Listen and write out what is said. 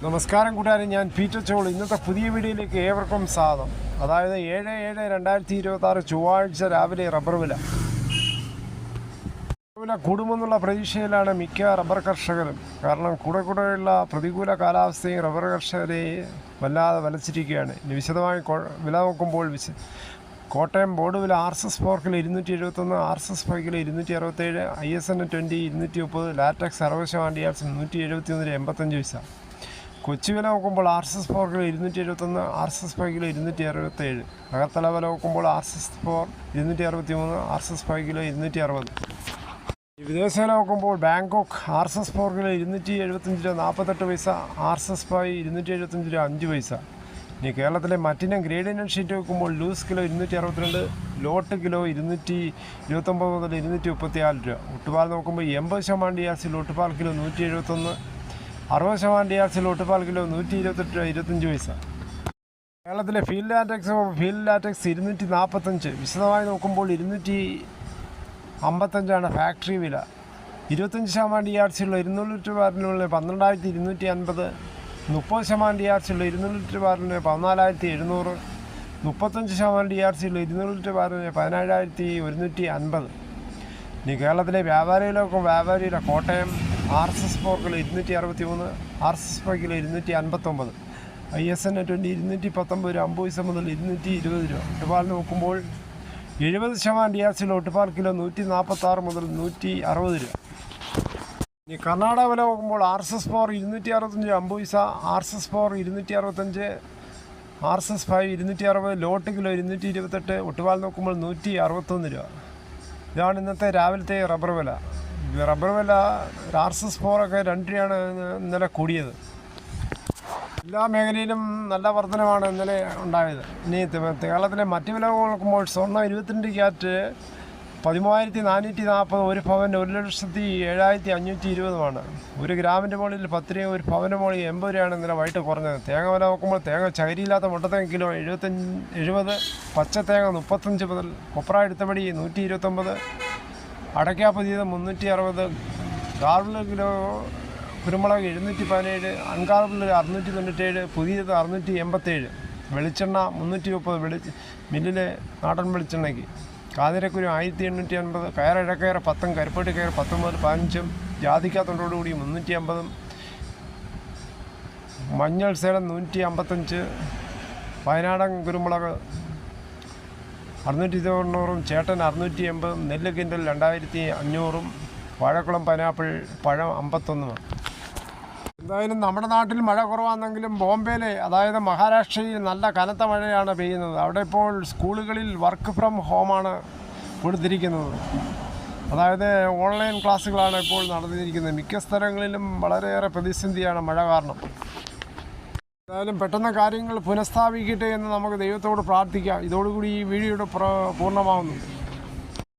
നമസ്കാരം കൂട്ടുകാരെ, ഞാൻ പീറ്റർ ചോൾ. ഇന്നത്തെ പുതിയ വീഡിയോയിലേക്ക് ഏവർക്കും സ്വാഗതം. അതായത് 7/7/2026 ചൊവ്വാഴ്ച രാവിലെ റബ്ബർ വില കൂടുമെന്നുള്ള പ്രതീക്ഷയിലാണ് മിക്ക റബ്ബർ കർഷകരും. കാരണം കൂടെയുള്ള പ്രതികൂല കാലാവസ്ഥയും റബ്ബർ കർഷകരെ വല്ലാതെ വലച്ചിരിക്കുകയാണ്. ഇനി വിശദമായി വില നോക്കുമ്പോൾ കോട്ടയം ബോർഡ് വില RSS 4 kilo 271, RSS 5 kilo 267, ISN 20 230, latex 60% DRS 171.85 പൈസ. കൊച്ചി വില നോക്കുമ്പോൾ RSS 4 കിലോ 271, RSS 5 കിലോ 267. അകത്തല വില നോക്കുമ്പോൾ RSS 4 263, RSS 5 കിലോ 260. വിദേശ വില നോക്കുമ്പോൾ ബാങ്കോക്ക് RSS 4 കിലോ 275 രൂപ 48 പൈസ, RSS 5 275 രൂപ 5 പൈസ. ഇനി കേരളത്തിലെ മറ്റിനം ഗ്രേഡ് ഇനം ഷീറ്റ് നോക്കുമ്പോൾ ലൂസ് കിലോ 262, ലോട്ട് കിലോ 229 മുതൽ 234 രൂപ. ഒട്ടുപാൽ നോക്കുമ്പോൾ 80% DRC ഒട്ടുപാൽ കിലോ 171, 60% DRC ഒട്ടുപാൽ കിലോ 128 രൂപ 25 പൈസ. കേരളത്തിലെ ഫീൽഡ് ലാറ്റക്സ് 245. വിശദമായി നോക്കുമ്പോൾ 255 ഫാക്ടറി വില. 25% DRC ഉള്ള 200 ലിറ്റർ ബാരലിനുള്ള 12,250, 30% DRC ഉള്ള 200 ലിറ്റർ ബാരലിന് 14,700, 35% DRC ഉള്ള 200 ലിറ്റർ ബാരലിന് 17,150. ഇനി കേരളത്തിലെ വ്യാപാരിയിലെ Kottayam RSS 4 kilo 263, RSS 5 kilo 259, ISN 20 219 രൂപ 50 പൈസ മുതൽ 220 രൂപ. ഒട്ടുപാൽ നോക്കുമ്പോൾ 70% DRC ഒട്ടുപാൽ കിലോ 146 മുതൽ 160 രൂപ. ഇനി കർണാടക വില നോക്കുമ്പോൾ RSS 4 265 50 പൈസ, RSS 4 265, RSS 5 260, ലോട്ട് കിലോ 228, ഒട്ടുപാൽ നോക്കുമ്പോൾ 161 രൂപ. ഇതാണ് ഇന്നത്തെ രാവിലത്തെ റബ്ബർ വില. റബ്ബർ വില RSS 4 ഒക്കെ 2 രൂപയാണ് ഇന്നലെ കൂടിയത്. എല്ലാ മേഖലയിലും നല്ല വർധനമാണ് ഇന്നലെ ഉണ്ടായത്. ഇനി കേരളത്തിലെ മറ്റ് വില നോക്കുമ്പോൾ സ്വർണ്ണം 22 ക്യാരറ്റ് 13,440, ഒരു പവൻ 1,07,520. 1 ഗ്രാമിൻ്റെ മുകളിൽ 10 രൂപ, ഒരു പവൻ്റെ മുകളിൽ 80 രൂപയാണ് ഇന്നലെ വൈകിട്ട് കുറഞ്ഞത്. തേങ്ങ വില നോക്കുമ്പോൾ തേങ്ങ ചകരിയില്ലാത്ത മുട്ടത്തേങ്ങ കിലോ 70, പച്ചത്തേങ്ങ 35 മുതൽ, കൊപ്ര എടുത്തപടി 129, അടയ്ക്ക പുതിയത് 360, കാർബിൾ കിലോ കുരുമുളക് 717, അൺകാർബിൾ 697, പുതിയത് 687, വെളിച്ചെണ്ണ 330 മില്ലിലെ നാടൻ വെളിച്ചെണ്ണയ്ക്ക്. കാതിരക്കുരു 1850, കയർ 10, കരിപ്പട്ടി കയർ 10 മുതൽ 15, ജാതിക്ക തൊണ്ടോടുകൂടി 350, മഞ്ഞൾ സേലം 155, വയനാടൻ കുരുമുളക് 690, ചേട്ടൻ 680, നെല്ല് കിൻഡൽ 2500, വാഴക്കുളം പൈനാപ്പിൾ പഴം 51. എന്തായാലും നമ്മുടെ നാട്ടിൽ മഴ കുറവാണെങ്കിലും ബോംബെയിലെ, അതായത് മഹാരാഷ്ട്രയിൽ നല്ല കനത്ത മഴയാണ് പെയ്യുന്നത്. അവിടെ ഇപ്പോൾ സ്കൂളുകളിൽ വർക്ക് ഫ്രം ഹോമാണ് കൊടുത്തിരിക്കുന്നത്. അതായത് ഓൺലൈൻ ക്ലാസ്സുകളാണ് ഇപ്പോൾ നടന്നിരിക്കുന്നത്. മിക്ക സ്ഥലങ്ങളിലും വളരെയേറെ പ്രതിസന്ധിയാണ് മഴ കാരണം. എന്തായാലും പെട്ടെന്ന് കാര്യങ്ങൾ പുനഃസ്ഥാപിക്കട്ടെ എന്ന് നമുക്ക് ദൈവത്തോട് പ്രാർത്ഥിക്കാം. ഇതോടുകൂടി ഈ വീഡിയോയുടെ പൂർണ്ണമാവുന്നു.